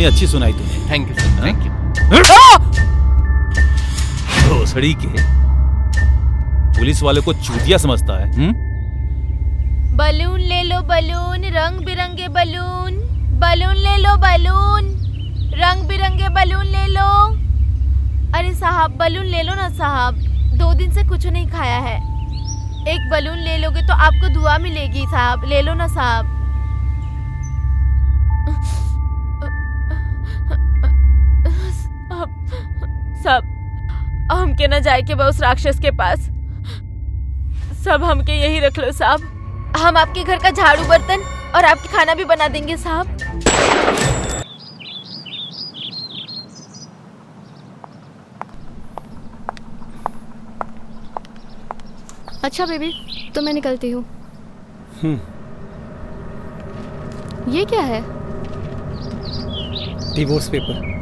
कहानी अच्छी सुनाई तूने। Thank you sir, thank you. भोसड़ी के पुलिस वाले को चूतिया समझता है। बलून ले लो बलून, रंग बिरंगे बलून। बलून ले लो बलून, रंग बिरंगे बलून ले लो। अरे साहब बलून ले लो ना साहब, 2 दिन से कुछ नहीं खाया है। एक बलून ले लोगे तो आपको दुआ मिलेगी साहब, ले लो ना साहब। सब हमके न जाए के बा उस राक्षस के पास। सब हमके यही रख लो साहब। हम आपके घर का झाड़ू बर्तन और आपके खाना भी बना देंगे साहब। अच्छा बेबी, तो मैं निकलती हूँ। ये क्या है? Divorce paper.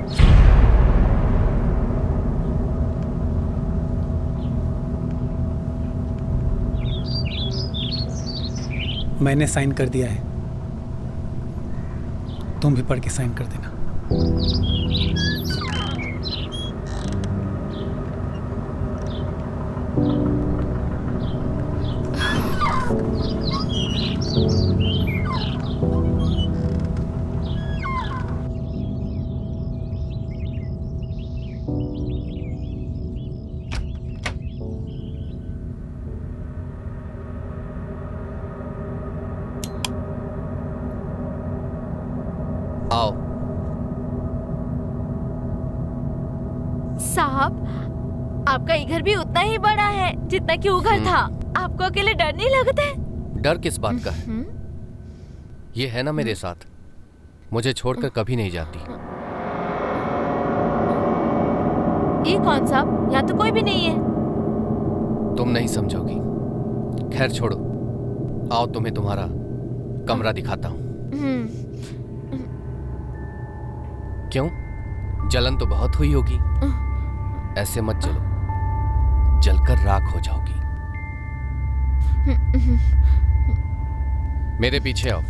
मैंने साइन कर दिया है, तुम भी पढ़ के साइन कर देना। आओ। साहब आपका ये घर भी उतना ही बड़ा है जितना कि वो घर था। आपको अकेले डर नहीं लगता है? डर किस बात का है? ये है ना मेरे साथ, मुझे छोड़कर कभी नहीं जाती। ये कौन साहब? यहाँ तो कोई भी नहीं है। तुम नहीं समझोगी। खैर छोड़ो, आओ तुम्हें तुम्हारा कमरा दिखाता हूँ। क्यों, जलन तो बहुत हुई होगी। ऐसे मत चलो, जलकर राख हो जाओगी। मेरे पीछे आओ।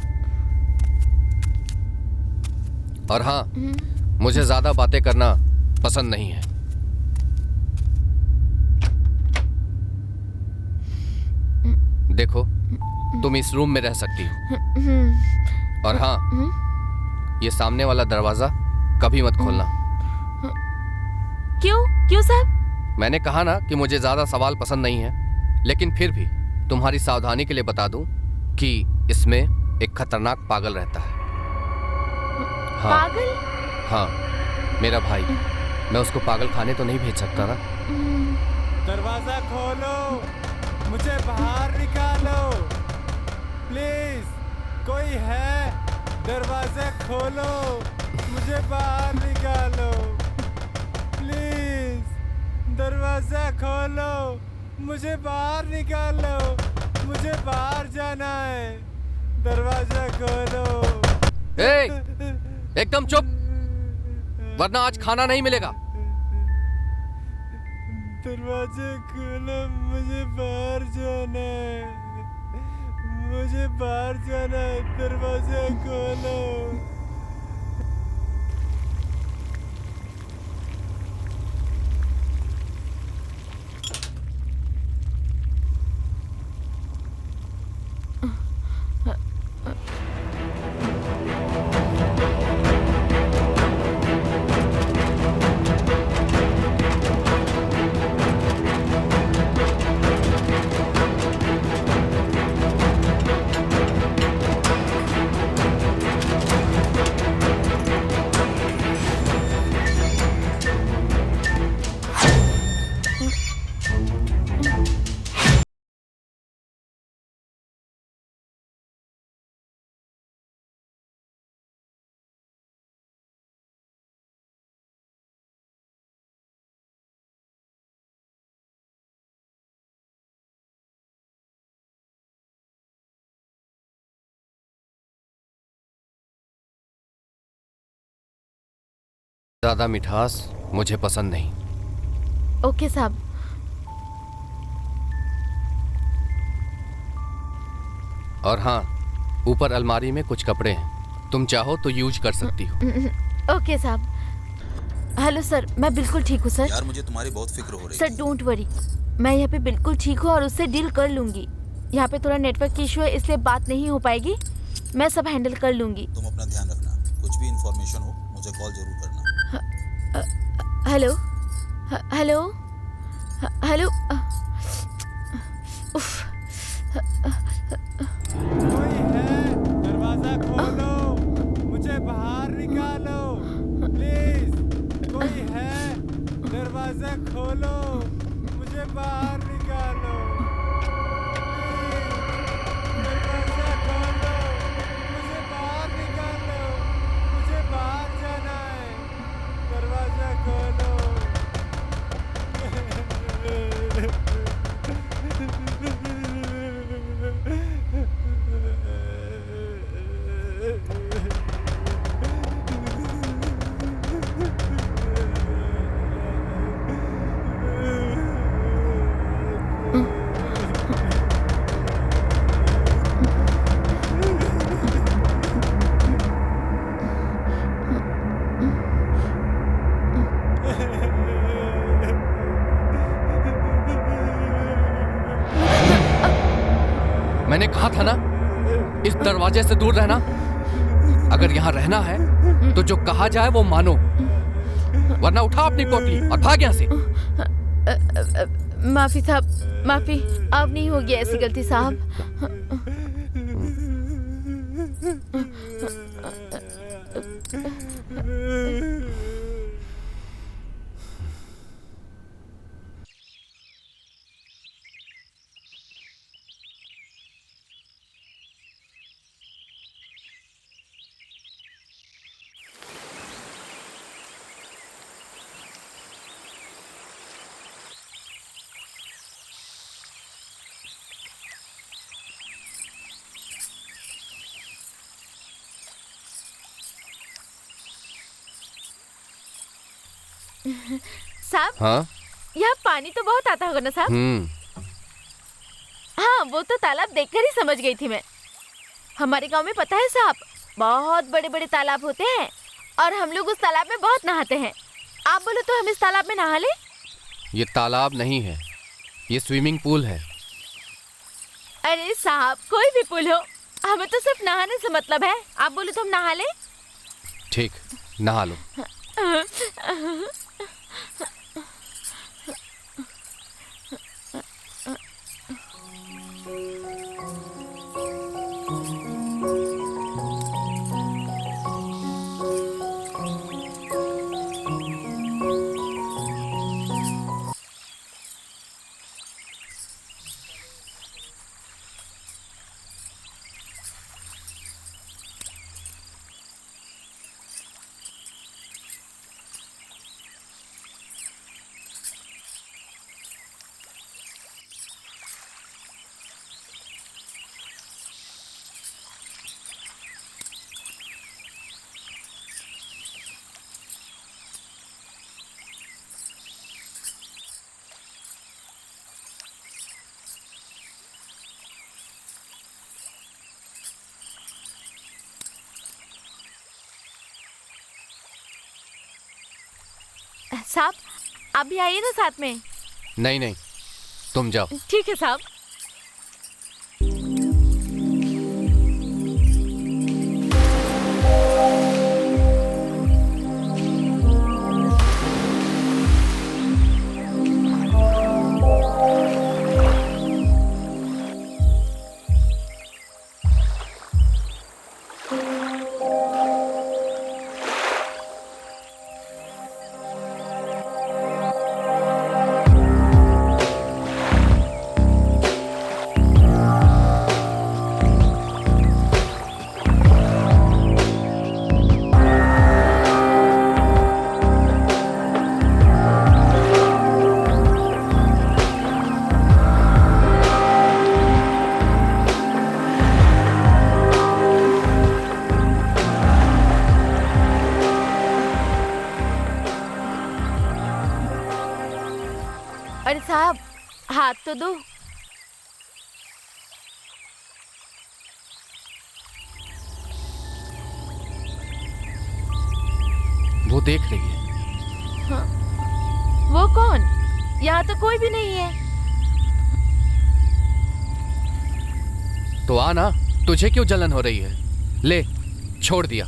और हाँ, मुझे ज्यादा बातें करना पसंद नहीं है। देखो, तुम इस रूम में रह सकती हो। और हाँ, ये सामने वाला दरवाजा कभी मत खोलना। क्यों? क्यों साहब? मैंने कहा ना कि मुझे ज्यादा सवाल पसंद नहीं है, लेकिन फिर भी तुम्हारी सावधानी के लिए बता दूं कि इसमें एक खतरनाक पागल रहता है। हाँ, पागल? हाँ, मेरा भाई। मैं उसको पागल खाने तो नहीं भेज सकता ना। दरवाजा खोलो, मुझे बाहर निकालो प्लीज। कोई है? दरवाजा खोलो, मुझे बाहर निकालो प्लीज। दरवाजा खोलो, मुझे बाहर निकालो, मुझे बाहर जाना है। दरवाजा खोलो। एकदम चुप, वरना आज खाना नहीं मिलेगा। दरवाजा खोलो, मुझे बाहर जाना है। मुझे बाहर जाना है, दरवाजा खोलो। ज्यादा मिठास मुझे पसंद नहीं। ओके साहब। और हाँ, ऊपर अलमारी में कुछ कपड़े हैं, तुम चाहो तो यूज कर सकती हो। ओके साहब। हेलो सर, मैं बिल्कुल ठीक हूँ सर। यार मुझे तुम्हारी बहुत फिक्र हो रही सर डोंट वरी, मैं यहाँ पे बिल्कुल ठीक हूँ और उससे डील कर लूँगी। यहाँ पे थोड़ा नेटवर्क की इशू है इसलिए बात नहीं हो पाएगी, मैं सब हैंडल कर लूँगी। तुम अपना ध्यान रखना, कुछ भी इंफॉर्मेशन हो मुझे कॉल जरूर करना। Hello hello hello. उफ। कोई है? दरवाजा खोलो, मुझे बाहर निकालो प्लीज। कोई है? दरवाजा खोलो, मुझे बाहर निकालो प्लीज। दरवाजा खोलो, मुझे बाहर निकालो, मुझे बाहर जाना है। दरवाजा खोलो। मैंने कहा था ना, इस दरवाजे से दूर रहना। अगर यहाँ रहना है तो जो कहा जाए वो मानो, वरना उठा अपनी पोटली और भाग यहाँ से। माफी साहब, माफी। अब नहीं होगी ऐसी गलती साहब। साहब, हाँ यहाँ पानी तो बहुत आता होगा ना साहब? हाँ, वो तो तालाब देखकर ही समझ गई थी मैं। हमारे गांव में पता है साहब, बहुत बड़े बड़े तालाब होते हैं और हम लोग उस तालाब में बहुत नहाते हैं। आप बोलो तो हम इस तालाब में नहा ले? ये तालाब नहीं है, ये स्विमिंग पूल है। अरे साहब, कोई भी पुल हो, हमें तो सिर्फ नहाने से मतलब है। आप बोलो तो हम नहा ले? ठीक, नहा लो। साहब, आप भी आइए ना साथ में। नहीं नहीं, तुम जाओ। ठीक है साहब। अरे साहब, हाथ तो दो। देख रही है। वो कौन? यहाँ तो कोई भी नहीं है। तो आ ना, तुझे क्यों जलन हो रही है? ले, छोड़ दिया।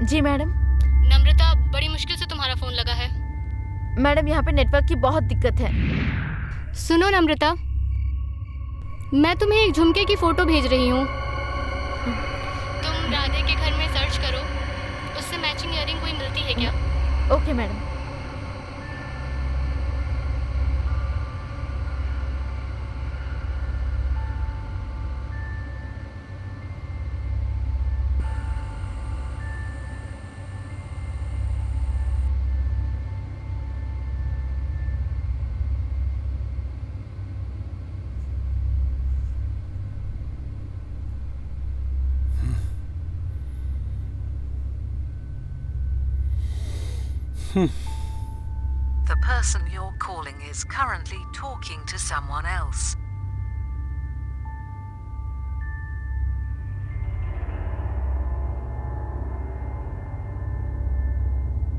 जी मैडम। नम्रता, बड़ी मुश्किल से तुम्हारा फोन लगा है। मैडम यहाँ पे नेटवर्क की बहुत दिक्कत है। सुनो नम्रता, मैं तुम्हें एक झुमके की फोटो भेज रही हूँ। तुम राधे के घर में सर्च करो, उससे मैचिंग ईयरिंग कोई मिलती है क्या? Okay madam. The person you're calling is currently talking to someone else.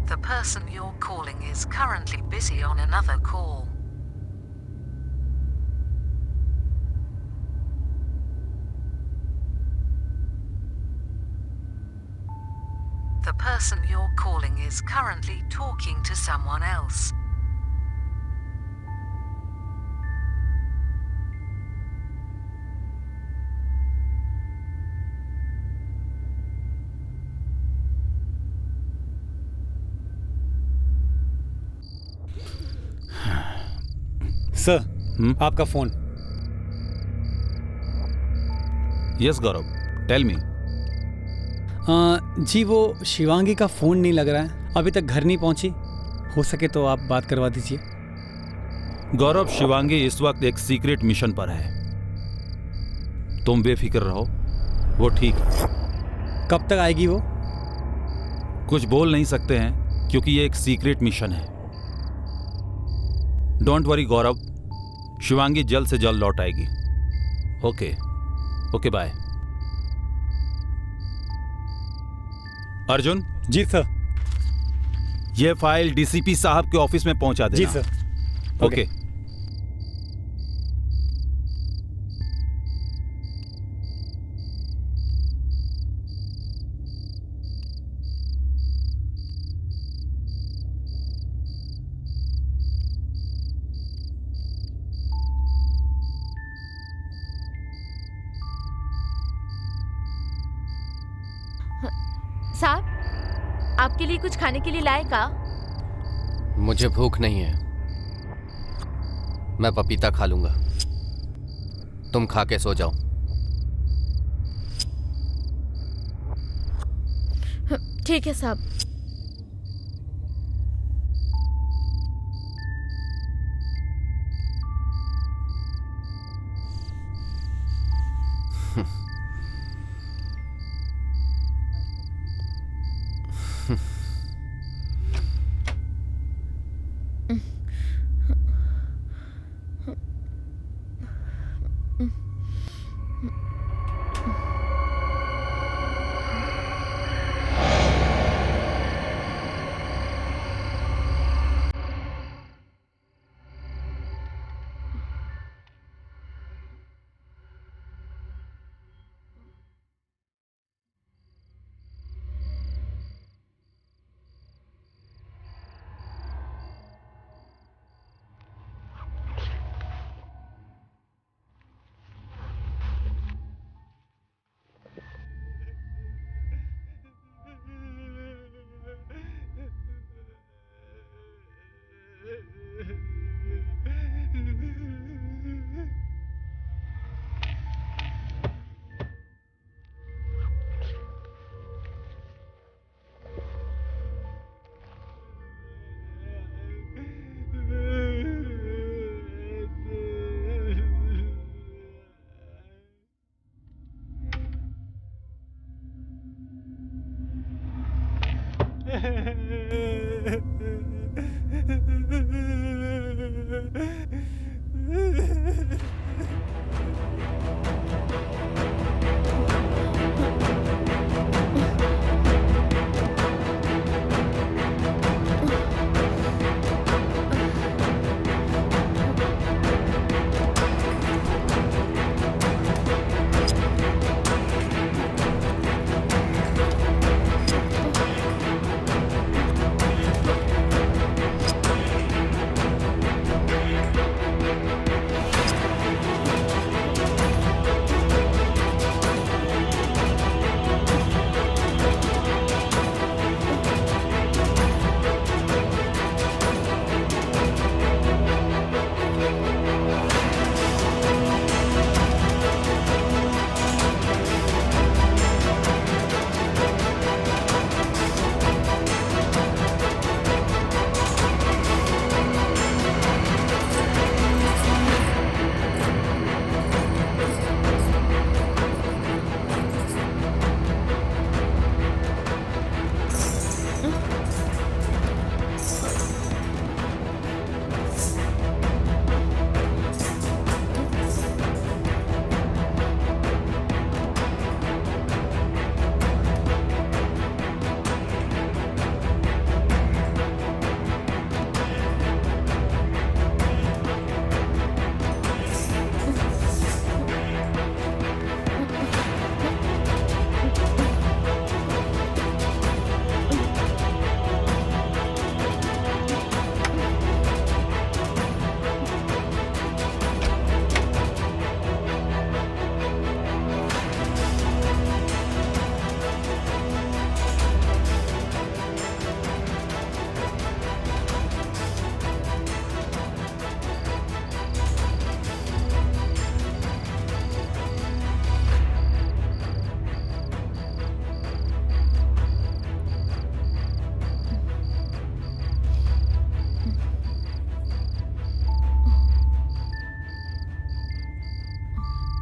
The person you're calling is currently busy on another call. The person you're calling is currently talking to someone else. Sir, आपका phone. Yes गौरव, tell me. जी वो शिवांगी का phone नहीं लग रहा है, अभी तक घर नहीं पहुंची। हो सके तो आप बात करवा दीजिए। गौरव, शिवांगी इस वक्त एक सीक्रेट मिशन पर है। तुम बेफिक्र रहो, वो ठीक है। कब तक आएगी वो? कुछ बोल नहीं सकते हैं क्योंकि ये एक सीक्रेट मिशन है। डोंट वरी गौरव, शिवांगी जल्द से जल्द लौट आएगी। Okay okay, bye. अर्जुन। जी सर। ये फाइल डीसीपी साहब के ऑफिस में पहुंचा देना। जी सर। ओके। साहब, आपके लिए कुछ खाने के लिए लाए का? मुझे भूख नहीं है, मैं पपीता खा लूंगा। तुम खा के सो जाओ। ठीक है साहब।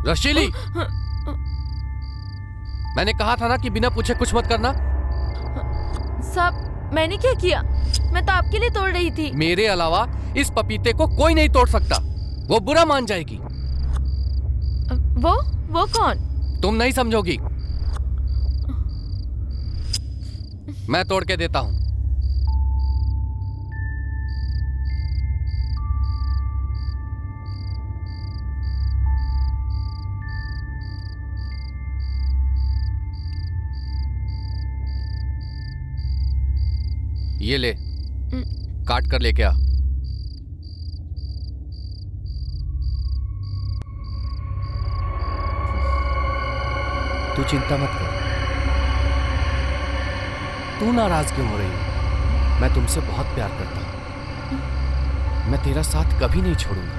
रशीली, मैंने कहा था ना कि बिना पूछे कुछ मत करना। साहब मैंने क्या किया? मैं तो आपके लिए तोड़ रही थी। मेरे अलावा इस पपीते को कोई नहीं तोड़ सकता, वो बुरा मान जाएगी। वो कौन? तुम नहीं समझोगी, मैं तोड़ के देता हूं। ये ले, काट कर लेके आ। तू चिंता मत कर। तू नाराज क्यों हो रही है? मैं तुमसे बहुत प्यार करता हूं। मैं तेरा साथ कभी नहीं छोड़ूंगा।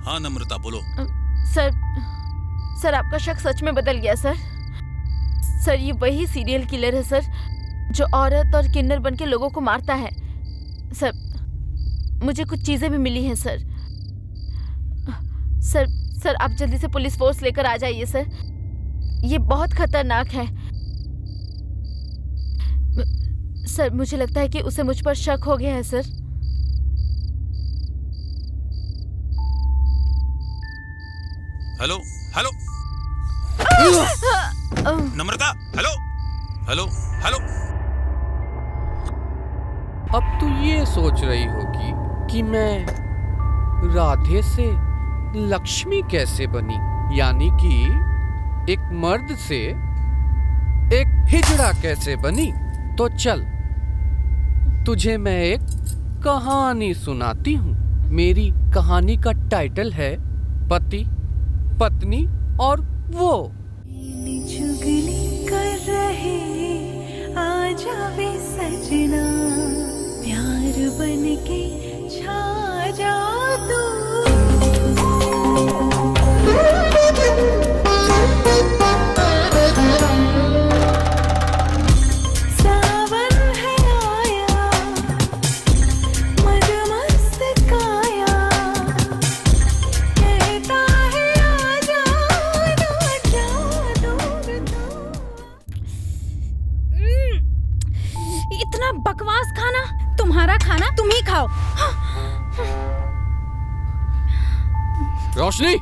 हाँ नम्रता बोलो। सर आपका शक सच में बदल गया सर। सर ये वही सीरियल किलर है सर, जो औरत और किन्नर बन के लोगों को मारता है। सर मुझे कुछ चीजें भी मिली हैं सर। सर आप जल्दी से पुलिस फोर्स लेकर आ जाइए सर, ये बहुत खतरनाक है। सर मुझे लगता है कि उसे मुझ पर शक हो गया है सर। हेलो हेलो नम्रता, हेलो हेलो हेलो। अब तू ये सोच रही होगी कि मैं राधे से लक्ष्मी कैसे बनी, यानी कि एक मर्द से एक हिजड़ा कैसे बनी। तो चल तुझे मैं एक कहानी सुनाती हूँ। मेरी कहानी का टाइटल है पति, पत्नी और वो चुगली कर रहे आ जावे सजना, प्यार बन के छा जा तू। सावन है आया, मदमस्त काया, कहता है आजा ना जा दूर तू। इतना बकवास खाना, तुम्हारा खाना तुम ही खाओ। रोशनी